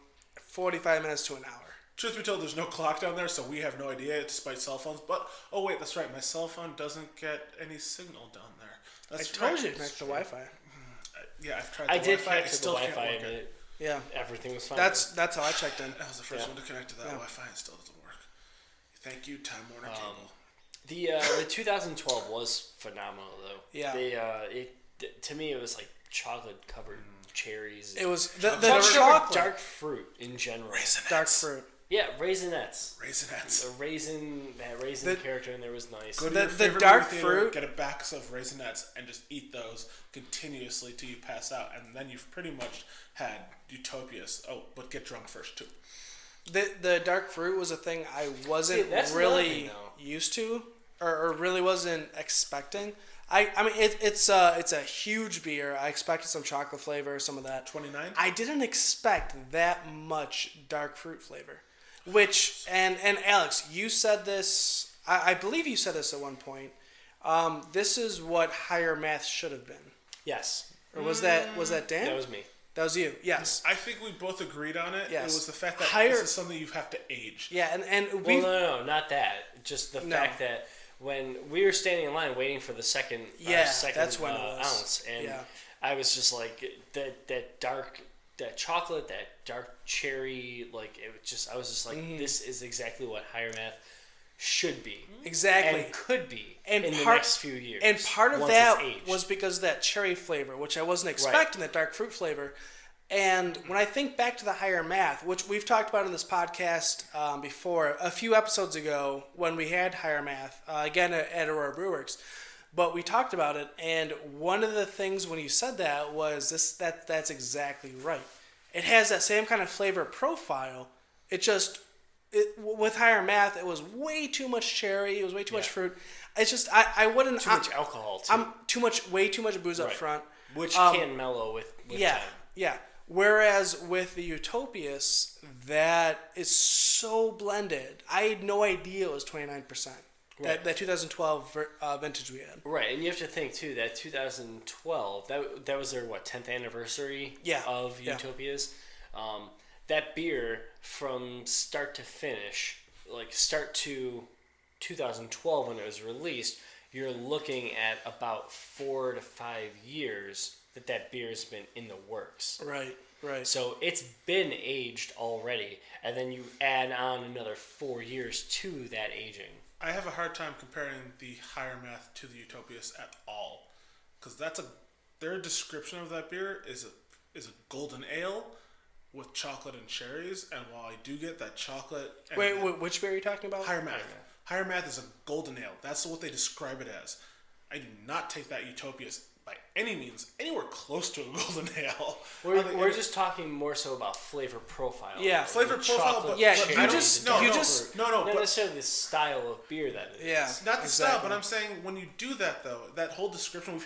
[SPEAKER 1] 45 minutes to an hour.
[SPEAKER 3] Truth be told, there's no clock down there, so we have no idea, despite cell phones. But, oh wait, that's right. My cell phone doesn't get any signal down there. That's
[SPEAKER 1] I told
[SPEAKER 3] right.
[SPEAKER 1] you to connect the Wi-Fi.
[SPEAKER 3] Yeah, I've tried the
[SPEAKER 2] I did
[SPEAKER 3] Wi-Fi.
[SPEAKER 2] connect
[SPEAKER 3] It
[SPEAKER 2] to the
[SPEAKER 3] still can't
[SPEAKER 2] Wi-Fi,
[SPEAKER 3] work.
[SPEAKER 2] and
[SPEAKER 1] Yeah.
[SPEAKER 2] everything was fine.
[SPEAKER 1] That's how I checked in.
[SPEAKER 3] I was the first
[SPEAKER 2] Yeah.
[SPEAKER 3] one to connect to that Wi-Fi, and still doesn't work. Thank you, Time Warner Cable.
[SPEAKER 2] The 2012 was phenomenal though.
[SPEAKER 1] Yeah.
[SPEAKER 2] To me it was like chocolate covered cherries.
[SPEAKER 1] It was the
[SPEAKER 2] Chocolate-covered
[SPEAKER 1] chocolate.
[SPEAKER 2] dark fruit in general.
[SPEAKER 3] Raisinets.
[SPEAKER 1] Dark fruit.
[SPEAKER 2] Yeah, raisinettes.
[SPEAKER 3] Raisinets.
[SPEAKER 2] The raisin character in there was nice.
[SPEAKER 3] Go to
[SPEAKER 1] The-
[SPEAKER 3] your
[SPEAKER 1] the
[SPEAKER 3] favorite
[SPEAKER 1] dark
[SPEAKER 3] movie theater,
[SPEAKER 1] fruit-
[SPEAKER 3] get a box of Raisinets, and just eat those continuously till you pass out, and then you've pretty much had Utopias. Oh, but get drunk first too.
[SPEAKER 1] The dark fruit was a thing I wasn't
[SPEAKER 2] that's another
[SPEAKER 1] really
[SPEAKER 2] thing, though.
[SPEAKER 1] used to, or really wasn't expecting. I mean, it's a huge beer. I expected some chocolate flavor, some of that.
[SPEAKER 3] 29.
[SPEAKER 1] I didn't expect that much dark fruit flavor. Which and Alex, you said this. I believe you said this at one point. This is what higher math should have been.
[SPEAKER 2] Yes,
[SPEAKER 1] Or was that Dan?
[SPEAKER 2] that was me.
[SPEAKER 1] That was you. Yes.
[SPEAKER 3] I think we both agreed on it.
[SPEAKER 1] Yes.
[SPEAKER 3] It was the fact that
[SPEAKER 1] Higher-
[SPEAKER 3] this is something you have to age.
[SPEAKER 1] Yeah, and
[SPEAKER 2] Well,
[SPEAKER 1] we.
[SPEAKER 2] no, not that. Just the fact that when we were standing in line waiting for the second,
[SPEAKER 1] that's when it was.
[SPEAKER 2] ounce, and
[SPEAKER 1] Yeah.
[SPEAKER 2] I was just like that dark, that chocolate, that dark cherry, like it was just. I was just like, this is exactly what higher math should be,
[SPEAKER 1] Exactly.
[SPEAKER 2] and could be
[SPEAKER 1] And
[SPEAKER 2] in the
[SPEAKER 1] part-
[SPEAKER 2] next few years.
[SPEAKER 1] And part of
[SPEAKER 2] once
[SPEAKER 1] that
[SPEAKER 2] it's aged.
[SPEAKER 1] was because of that cherry flavor, which I wasn't expecting, that dark fruit flavor. And when I think back to the higher math, which we've talked about in this podcast before, a few episodes ago when we had higher math, again at Aurora Brew Works, but we talked about it, and one of the things when you said that was that's exactly right. It has that same kind of flavor profile. With higher math, it was way too much cherry. It was way too much fruit. It's just I wouldn't
[SPEAKER 2] too much alcohol too,
[SPEAKER 1] way too much booze up
[SPEAKER 2] Right.
[SPEAKER 1] front,
[SPEAKER 2] which can mellow with
[SPEAKER 1] yeah,
[SPEAKER 2] time.
[SPEAKER 1] yeah. Whereas with the Utopias, that is so blended. I had no idea it was 29%.
[SPEAKER 2] Right.
[SPEAKER 1] That 2012 vintage we had.
[SPEAKER 2] Right, and you have to think too that 2012 that was their 10th anniversary of
[SPEAKER 1] Yeah.
[SPEAKER 2] Utopias. That beer from start to finish, like start to 2012 when it was released, you're looking at about 4 to 5 years that beer's been in the works.
[SPEAKER 1] Right.
[SPEAKER 2] So it's been aged already, and then you add on another 4 years to that aging.
[SPEAKER 3] I have a hard time comparing the higher math to the Utopias at all, because their description of that beer is a golden ale with chocolate and cherries, and while I do get that chocolate, and
[SPEAKER 1] Wait, which beer are you talking about?
[SPEAKER 3] higher math. Higher math is a golden ale. That's what they describe it as. I do not take that Utopias by any means anywhere close to a golden ale.
[SPEAKER 2] We're just talking more so about flavor profile.
[SPEAKER 1] Yeah,
[SPEAKER 2] Like
[SPEAKER 3] flavor
[SPEAKER 2] the
[SPEAKER 3] profile,
[SPEAKER 2] chocolate,
[SPEAKER 3] but
[SPEAKER 1] Yeah,
[SPEAKER 2] cherry,
[SPEAKER 1] you
[SPEAKER 2] the
[SPEAKER 1] just-
[SPEAKER 2] dark
[SPEAKER 1] you
[SPEAKER 2] fruit.
[SPEAKER 1] just-
[SPEAKER 3] not
[SPEAKER 2] not necessarily the style of beer that it is.
[SPEAKER 1] Yeah.
[SPEAKER 3] Not the style,
[SPEAKER 1] exactly.
[SPEAKER 3] but I'm saying when you do that though, that whole description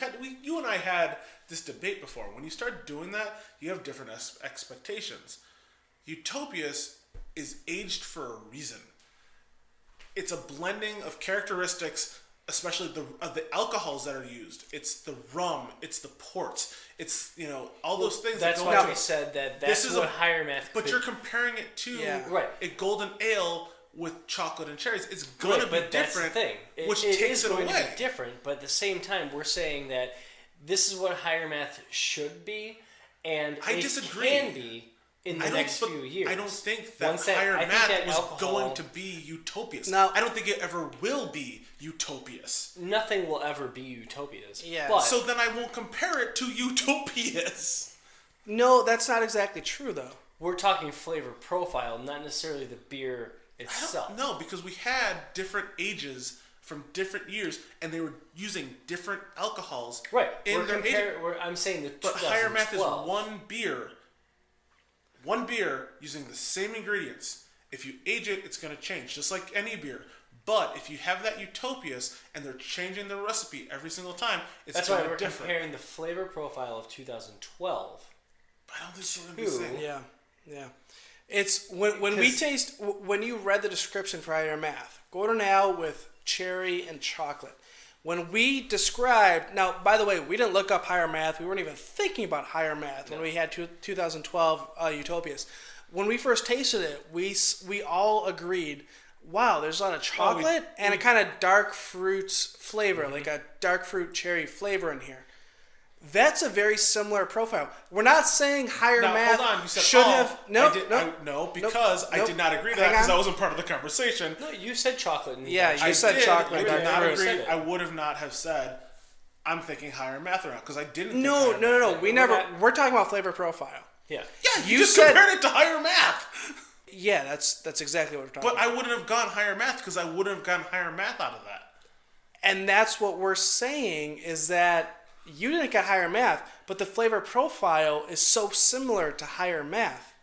[SPEAKER 3] you and I had this debate before. When you start doing that, you have different expectations. Utopias is aged for a reason. It's a blending of characteristics, especially of the alcohols that are used. It's the rum, it's the ports, it's all those things.
[SPEAKER 2] That's
[SPEAKER 3] that go
[SPEAKER 2] why
[SPEAKER 3] into
[SPEAKER 2] we
[SPEAKER 3] it.
[SPEAKER 2] said that
[SPEAKER 3] This
[SPEAKER 2] that's
[SPEAKER 3] is
[SPEAKER 2] what
[SPEAKER 3] a-
[SPEAKER 2] higher math.
[SPEAKER 3] But
[SPEAKER 2] could-
[SPEAKER 3] you're comparing it to
[SPEAKER 1] Yeah.
[SPEAKER 3] a golden ale with chocolate and cherries. It's going to be
[SPEAKER 2] but that's
[SPEAKER 3] different,
[SPEAKER 2] the thing.
[SPEAKER 3] which
[SPEAKER 2] it
[SPEAKER 3] takes
[SPEAKER 2] is
[SPEAKER 3] it
[SPEAKER 2] going
[SPEAKER 3] away.
[SPEAKER 2] to be different, but at the same time, we're saying that this is what higher math should be, and
[SPEAKER 3] I
[SPEAKER 2] it
[SPEAKER 3] disagree.
[SPEAKER 2] can be in the next few years.
[SPEAKER 3] I don't think that
[SPEAKER 2] Once that-
[SPEAKER 3] higher
[SPEAKER 2] I think
[SPEAKER 3] math
[SPEAKER 2] that
[SPEAKER 3] was
[SPEAKER 2] alcohol-
[SPEAKER 3] going to be Utopias.
[SPEAKER 1] No.
[SPEAKER 3] I don't think it ever will be Utopias.
[SPEAKER 2] Nothing will ever be Utopias.
[SPEAKER 1] Yeah.
[SPEAKER 2] But
[SPEAKER 3] So then I won't compare it to Utopias.
[SPEAKER 1] No, that's not exactly true though.
[SPEAKER 2] we're talking flavor profile, not necessarily the beer
[SPEAKER 3] I
[SPEAKER 2] itself.
[SPEAKER 3] don't know, because we had different ages from different years, and they were using different alcohols
[SPEAKER 2] Right.
[SPEAKER 3] in their aging.
[SPEAKER 2] I'm saying the
[SPEAKER 3] But higher math is
[SPEAKER 2] 2012.
[SPEAKER 3] one beer using the same ingredients. If you age it, it's going to change, just like any beer. But if you have that Utopias and they're changing the recipe every single time, it's
[SPEAKER 2] That's
[SPEAKER 3] going
[SPEAKER 2] why
[SPEAKER 3] to
[SPEAKER 2] we're
[SPEAKER 3] be different.
[SPEAKER 2] comparing the flavor profile of 2012.
[SPEAKER 3] I don't think it's going to be the same.
[SPEAKER 1] Yeah. It's when we
[SPEAKER 2] Because-
[SPEAKER 1] taste when you read the description for higher math, golden ale with cherry and chocolate. When we described, now by the way, we didn't look up higher math. We weren't even thinking about higher math when we had 2012 Utopias. When we first tasted it, we all agreed, wow, there's a lot of chocolate and a kind of dark fruit flavor, like a dark fruit cherry flavor in here. That's a very similar profile. We're not saying higher
[SPEAKER 3] Now,
[SPEAKER 1] math
[SPEAKER 3] hold on. You said
[SPEAKER 1] should
[SPEAKER 3] all.
[SPEAKER 1] have. No,
[SPEAKER 3] I did not agree to that because I wasn't part of the conversation.
[SPEAKER 2] No, you said chocolate. And
[SPEAKER 1] Yeah, you said chocolate.
[SPEAKER 3] I did not
[SPEAKER 1] fruit.
[SPEAKER 3] agree. I would have not have said I'm thinking higher math around because I didn't.
[SPEAKER 1] No.
[SPEAKER 3] Think higher math.
[SPEAKER 1] We never. We're talking about flavor profile.
[SPEAKER 2] Yeah.
[SPEAKER 3] Yeah, you just
[SPEAKER 1] said-
[SPEAKER 3] compared it to higher math.
[SPEAKER 1] Yeah, that's exactly what we're talking
[SPEAKER 3] But
[SPEAKER 1] about.
[SPEAKER 3] I wouldn't have gone higher math because I wouldn't have gotten higher math out of that.
[SPEAKER 1] And that's what we're saying is that you didn't get higher math, but the flavor profile is so similar to higher math.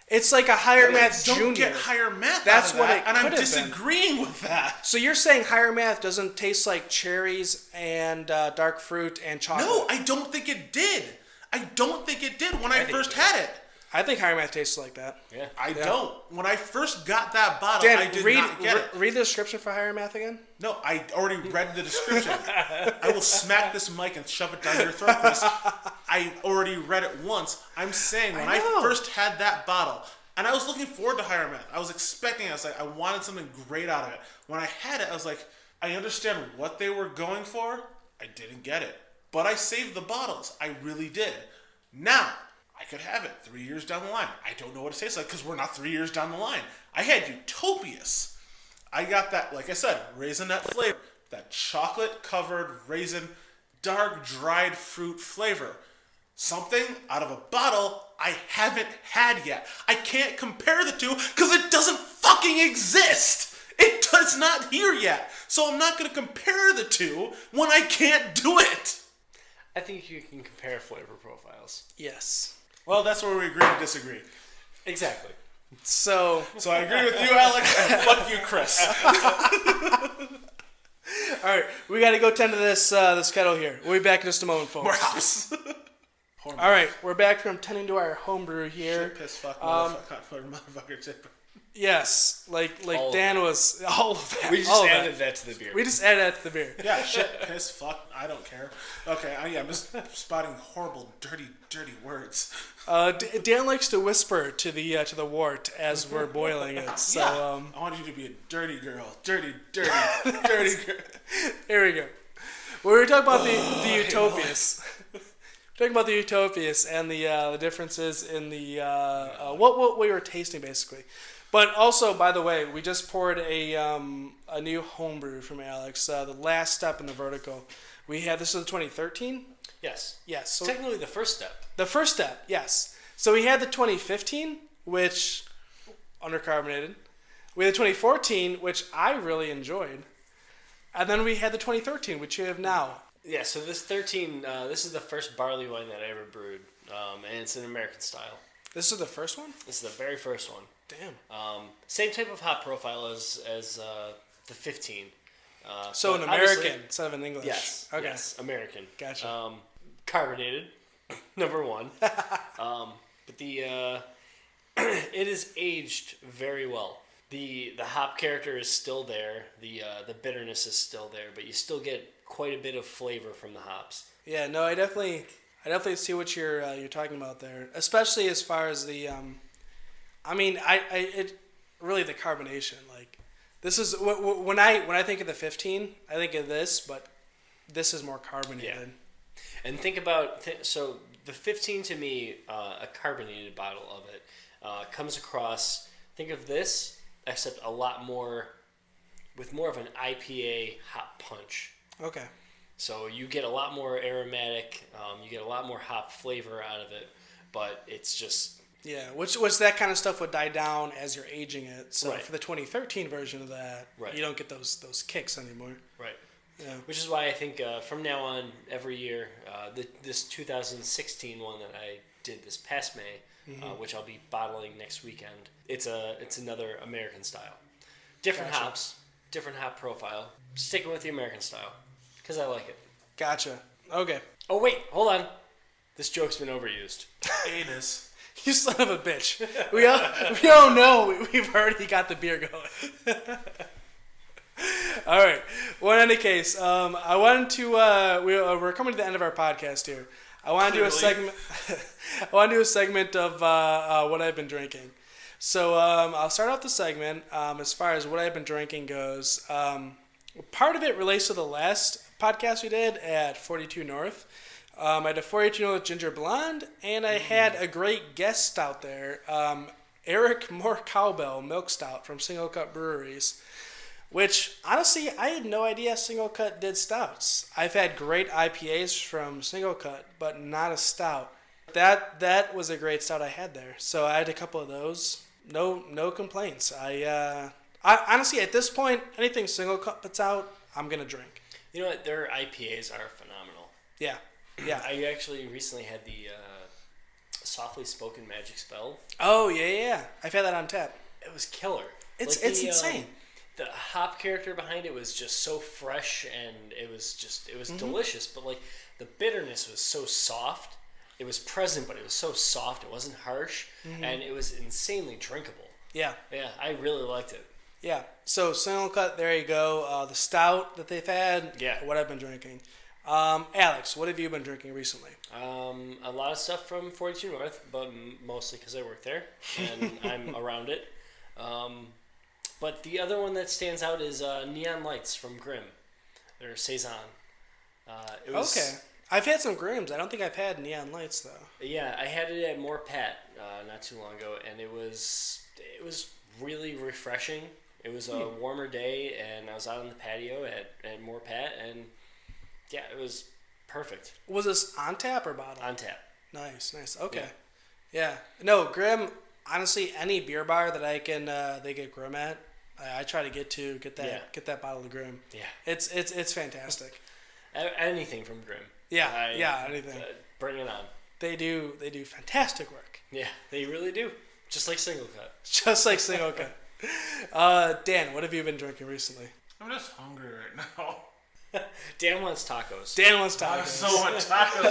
[SPEAKER 1] It's like a higher math
[SPEAKER 3] don't
[SPEAKER 1] junior.
[SPEAKER 3] get higher math
[SPEAKER 1] That's
[SPEAKER 3] out of
[SPEAKER 1] what
[SPEAKER 3] that,
[SPEAKER 1] it
[SPEAKER 3] and I'm
[SPEAKER 1] could have
[SPEAKER 3] disagreeing with that.
[SPEAKER 1] So you're saying higher math doesn't taste like cherries and dark fruit and chocolate?
[SPEAKER 3] No, I don't think it did. I don't think it did when I first had it.
[SPEAKER 1] I think higher math tastes like that.
[SPEAKER 2] Yeah.
[SPEAKER 3] I don't. When I first got that bottle,
[SPEAKER 1] Dan,
[SPEAKER 3] I did
[SPEAKER 1] read,
[SPEAKER 3] not get it.
[SPEAKER 1] read the description for higher math again.
[SPEAKER 3] No, I already read the description. I will smack this mic and shove it down your throat, Chris. I already read it once. I'm saying when I
[SPEAKER 1] know.
[SPEAKER 3] first had that bottle, and I was looking forward to higher math. I was expecting it. I was like, I wanted something great out of it. When I had it, I was like, I understand what they were going for. I didn't get it. But I saved the bottles. I really did. Now, I could have it 3 years down the line. I don't know what it tastes like because we're not 3 years down the line. I had Utopias. I got that, like I said, raisinette flavor. That chocolate-covered raisin, dark, dried fruit flavor. Something out of a bottle I haven't had yet. I can't compare the two because it doesn't fucking exist. It does not here yet. So I'm not going to compare the two when I can't do it.
[SPEAKER 2] I think you can compare flavor profiles.
[SPEAKER 1] Yes.
[SPEAKER 3] Well, that's where we agree to disagree.
[SPEAKER 2] Exactly.
[SPEAKER 1] So
[SPEAKER 3] I agree with you, Alex, and fuck you, Chris.
[SPEAKER 1] all right, we got to go tend to this kettle here. We'll be back in just a moment, folks.
[SPEAKER 3] More hops.
[SPEAKER 1] All right, we're back from tending to our homebrew here.
[SPEAKER 3] Shit, piss, fuck, motherfucker, chip.
[SPEAKER 1] Yes, like
[SPEAKER 2] All of
[SPEAKER 1] Dan was all of that.
[SPEAKER 2] We just
[SPEAKER 1] all of
[SPEAKER 2] added
[SPEAKER 1] that.
[SPEAKER 2] that to the beer.
[SPEAKER 1] We just added that to the beer.
[SPEAKER 3] Yeah, shit, piss, fuck, I don't care. Okay, I'm just spotting horrible, dirty words.
[SPEAKER 1] Dan likes to whisper to the wort as we're boiling it. So
[SPEAKER 3] I want you to be a dirty girl. Dirty girl.
[SPEAKER 1] here we go. Well, we were talking about the Utopias. Talking about the Utopias and the differences in the what we were tasting basically. But also, by the way, we just poured a new homebrew from Alex. The last step in the vertical. We had this was 2013.
[SPEAKER 2] Yes.
[SPEAKER 1] Yes. So
[SPEAKER 2] Technically the first step.
[SPEAKER 1] the first step, yes. So we had the 2015, which undercarbonated. We had the 2014, which I really enjoyed, and then we had the 2013, which you have now.
[SPEAKER 2] Yeah, so this 13, this is the first barley wine that I ever brewed, and it's an American style.
[SPEAKER 1] This is the first one.
[SPEAKER 2] This is the very first one.
[SPEAKER 1] Damn.
[SPEAKER 2] Same type of hop profile as the 15.
[SPEAKER 1] So
[SPEAKER 2] but
[SPEAKER 1] an
[SPEAKER 2] obviously-
[SPEAKER 1] American instead of an English.
[SPEAKER 2] Yes.
[SPEAKER 1] Okay.
[SPEAKER 2] Yes, American.
[SPEAKER 1] Gotcha.
[SPEAKER 2] Carbonated, number one. But the it is aged very well. The hop character is still there. The bitterness is still there, but you still get quite a bit of flavor from the hops.
[SPEAKER 1] Yeah. No, I definitely see what you're talking about there, especially as far as the. I mean, it really the carbonation. Like, this is when I think of the 15, I think of this, but this is more carbonated.
[SPEAKER 2] Yeah. And think about so the 15 to me, a carbonated bottle of it comes across. Think of this, except a lot more with more of an IPA hop punch.
[SPEAKER 1] Okay.
[SPEAKER 2] So you get a lot more aromatic, you get a lot more hop flavor out of it, but it's just...
[SPEAKER 1] Yeah, which that kind of stuff would die down as you're aging it. So
[SPEAKER 2] Right.
[SPEAKER 1] for the 2013 version of that,
[SPEAKER 2] Right.
[SPEAKER 1] you don't get those kicks anymore.
[SPEAKER 2] Right.
[SPEAKER 1] Yeah.
[SPEAKER 2] Which is why I think from now on, every year, this 2016 one that I did this past May, which I'll be bottling next weekend, it's another American style. Different
[SPEAKER 1] Gotcha.
[SPEAKER 2] hops, different hop profile. Sticking with the American style, because I like it.
[SPEAKER 1] Gotcha. Okay.
[SPEAKER 2] Oh wait, hold on. This joke's been overused.
[SPEAKER 3] Anus.
[SPEAKER 1] You son of a bitch. We all know we've already got the beer going. All right. Well, in any case, I wanted to. We're coming to the end of our podcast here. I want to do a segment. I want to do a segment of what I've been drinking. So I'll start off the segment as far as what I've been drinking goes. Part of it relates to the last podcast we did at 42 North. I had a 418 ginger blonde, and I had a great guest out there, Eric Moore Cowbell Milk Stout from Single Cut Breweries, which, honestly, I had no idea Single Cut did stouts. I've had great IPAs from Single Cut, but not a stout. That was a great stout I had there. So I had a couple of those. No complaints. I honestly, at this point, anything Single Cut puts out, I'm going to drink.
[SPEAKER 2] You know what? Their IPAs are phenomenal.
[SPEAKER 1] Yeah.
[SPEAKER 2] I actually recently had the Softly Spoken Magic Spell.
[SPEAKER 1] Oh, yeah. I've had that on tap.
[SPEAKER 2] It was killer.
[SPEAKER 1] It's insane.
[SPEAKER 2] The hop character behind it was just so fresh, and it was delicious. But like the bitterness was so soft. It was present, but it was so soft. It wasn't harsh, and it was insanely drinkable.
[SPEAKER 1] Yeah.
[SPEAKER 2] Yeah, I really liked it.
[SPEAKER 1] Yeah. So Single Cut, there you go. The stout that they've had.
[SPEAKER 2] Yeah.
[SPEAKER 1] What I've been drinking. Alex, what have you been drinking recently?
[SPEAKER 2] A lot of stuff from 42 North, but mostly because I work there and I'm around it. But the other one that stands out is Neon Lights from Grimm. They're Saison.
[SPEAKER 1] Okay. I've had some Grimms. I don't think I've had Neon Lights, though.
[SPEAKER 2] Yeah, I had it at More Pat not too long ago, and it was really refreshing. It was a warmer day, and I was out on the patio at More Pat, and yeah, it was perfect.
[SPEAKER 1] Was this on tap or bottle?
[SPEAKER 2] On tap.
[SPEAKER 1] Nice. Okay. Yeah. No, Grimm, honestly, any beer bar that I can they get Grimm at, I try to get that bottle of Grimm.
[SPEAKER 2] Yeah.
[SPEAKER 1] It's fantastic.
[SPEAKER 2] Anything from Grimm.
[SPEAKER 1] Yeah, anything.
[SPEAKER 2] Bring it on.
[SPEAKER 1] They do fantastic work.
[SPEAKER 2] Yeah, they really do. Just like Single Cut.
[SPEAKER 1] Just like Single Cut. Dan, what have you been drinking recently?
[SPEAKER 3] I'm just hungry right now.
[SPEAKER 2] Dan wants tacos.
[SPEAKER 3] I so want tacos.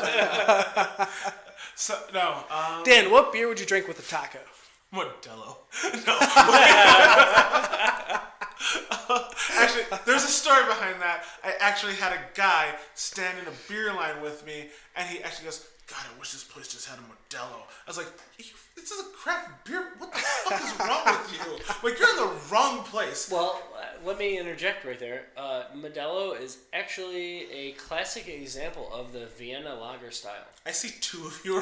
[SPEAKER 1] Dan, what beer would you drink with a taco?
[SPEAKER 3] Modelo. No. Actually, there's a story behind that. I actually had a guy stand in a beer line with me, and he actually goes, God, I wish this place just had a Modelo. I was like, this is a craft beer. What the fuck is wrong with you? Like, you're in the wrong place.
[SPEAKER 2] Well, let me interject right there. Modelo is actually a classic example of the Vienna lager style.
[SPEAKER 3] I see two of you.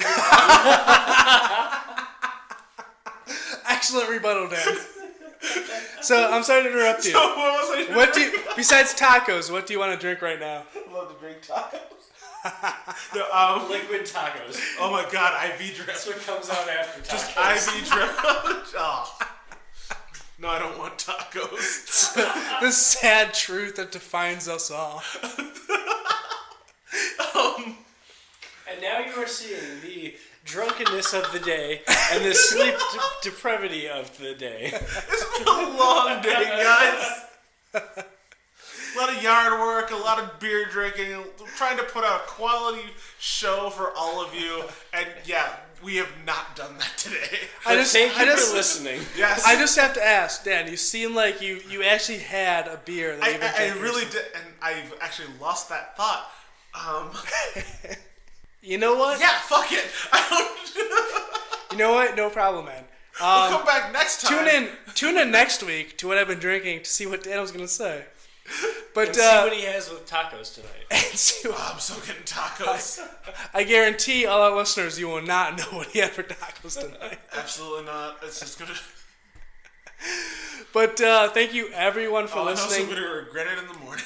[SPEAKER 1] Excellent rebuttal, Dan. So I'm sorry to interrupt you.
[SPEAKER 3] So what was I
[SPEAKER 1] besides tacos, what do you want to drink right now?
[SPEAKER 3] I love to drink tacos.
[SPEAKER 2] Liquid tacos.
[SPEAKER 3] Oh my God, IV drip.
[SPEAKER 2] That's what comes out after tacos.
[SPEAKER 3] Just IV drip. Oh. No, I don't want tacos.
[SPEAKER 1] The sad truth that defines us all.
[SPEAKER 2] And now you are seeing the drunkenness of the day and the sleep depravity of the day.
[SPEAKER 3] It's been a long day, guys. A lot of yard work, a lot of beer drinking, trying to put out a quality show for all of you. And yeah, we have not done that today.
[SPEAKER 2] Thank you for listening.
[SPEAKER 3] Yes.
[SPEAKER 1] I just have to ask, Dan, you seem like you actually had a beer that you've been drinking.
[SPEAKER 3] I really did, and I've actually lost that thought.
[SPEAKER 1] You know what?
[SPEAKER 3] Yeah, fuck it.
[SPEAKER 1] You know what? No problem, man.
[SPEAKER 3] We'll come back next time.
[SPEAKER 1] Tune in next week to what I've been drinking to see what Dan was going to say. But
[SPEAKER 2] and see what he has with tacos tonight.
[SPEAKER 3] I'm so getting tacos.
[SPEAKER 1] I guarantee all our listeners, you will not know what he had for tacos tonight.
[SPEAKER 3] Absolutely not. It's just gonna.
[SPEAKER 1] But thank you everyone for listening.
[SPEAKER 3] I'm also gonna regret it in the morning.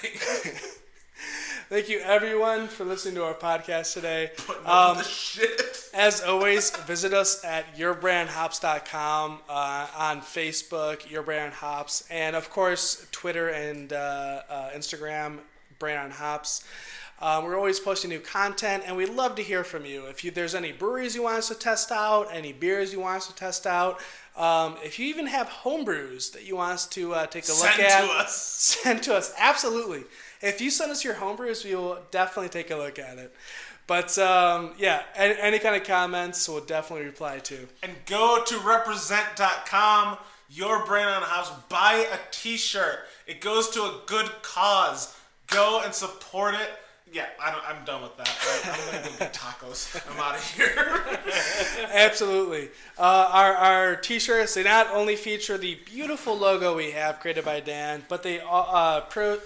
[SPEAKER 1] Thank you everyone for listening to our podcast today.
[SPEAKER 3] Putting up with the shit.
[SPEAKER 1] As always, visit us at yourbrandhops.com, on Facebook, Your Brand Hops, and of course, Twitter and Instagram, Brand on Hops. We're always posting new content, and we'd love to hear from you. If there's any breweries you want us to test out, any beers you want us to test out, if you even have homebrews that you want us to take a look at, send to us. Absolutely. If you send us your homebrews, we will definitely take a look at it. But, yeah, any kind of comments we'll definitely reply to.
[SPEAKER 3] And go to represent.com, Your Brand on Hops. Buy a t-shirt. It goes to a good cause. Go and support it. Yeah, I'm done with that. I'm gonna go get tacos. I'm out of here.
[SPEAKER 1] Absolutely. Our t-shirts, they not only feature the beautiful logo we have created by Dan, but they portion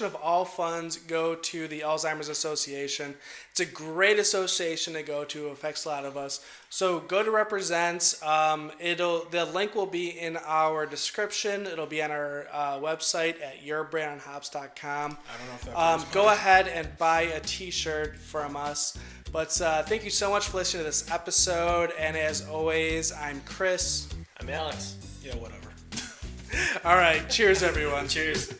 [SPEAKER 1] of all funds go to the Alzheimer's Association. It's a great association to go to. It affects a lot of us. So go to Represents. The link will be in our description. It'll be on our website at yourbrandonhops.com.
[SPEAKER 3] I don't know if that
[SPEAKER 1] Go ahead and buy a t-shirt from us. But thank you so much for listening to this episode. And as always, I'm Chris.
[SPEAKER 2] I'm Alex.
[SPEAKER 3] Yeah, whatever.
[SPEAKER 1] All right. Cheers, everyone.
[SPEAKER 2] Cheers.